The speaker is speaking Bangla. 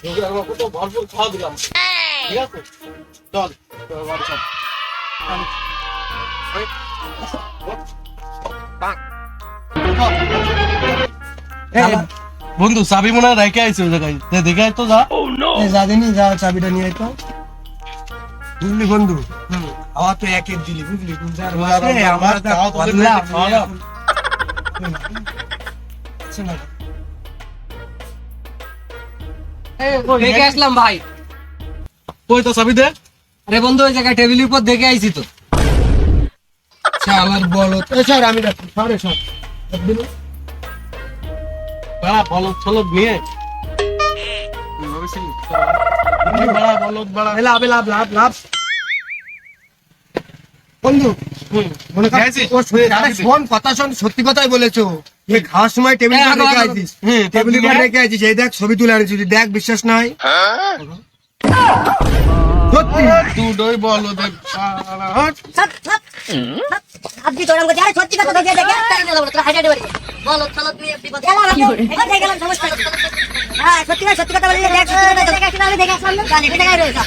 আমাকে তো ভরপুর খাওয়া দিলাম, ঠিক আছে? চল তোর বাড়ি চল। বন্ধু চাবি মনে হয় রেখে আইছে ওই জায়গায়, দেখে আয় তো যা। যা দিনি, যা চাবিটা নিয়ে আয় তো। বুঝলি বন্ধু, আমার তো একের দিলি, বুঝলি? আমার তাও তোদের বললাম, খাওয়া দাও। দেখে আসলাম ভাই। কই তো চাবি দে। আরে বন্ধু ওই জায়গায় টেবিলের উপর দেখে আইছি তো। আমার বলো স্যার, আমি রাখি সাড়ে সাত বেড়া বলদ ছলদ নিয়ে বেড়া বলদ বেড়া। লাভ লাভ লাভ লাভ। বন্ধু মনে কর, গেছিস? ও আরে শোন, কথা শোন, সত্যি কথাই বলেছো। এই খাওয়ার সময় টেবিল হ্যাঁ, রেখে আগো, আইছিস, হুম, টেবিল নিয়ে আয়। রেখে আইছিস, এই দেখ ছবি তুলে আনিস, যদি দেখ বিশ্বাস নাই সত্যি। দুটোই বলদ আপনি তোরা আমাকে আরে সত্যি কথা দেখে দেখে তাই বলো তোরা হাইডাইড বাড়ি বলো চলো তুমি বিপদ গেলাম এবার দেখে গেলাম সমস্যা হ্যাঁ সত্যি কথা বলি দেখ সত্যি কথা দেখে আসলাম না জানি দেখে রয়েছে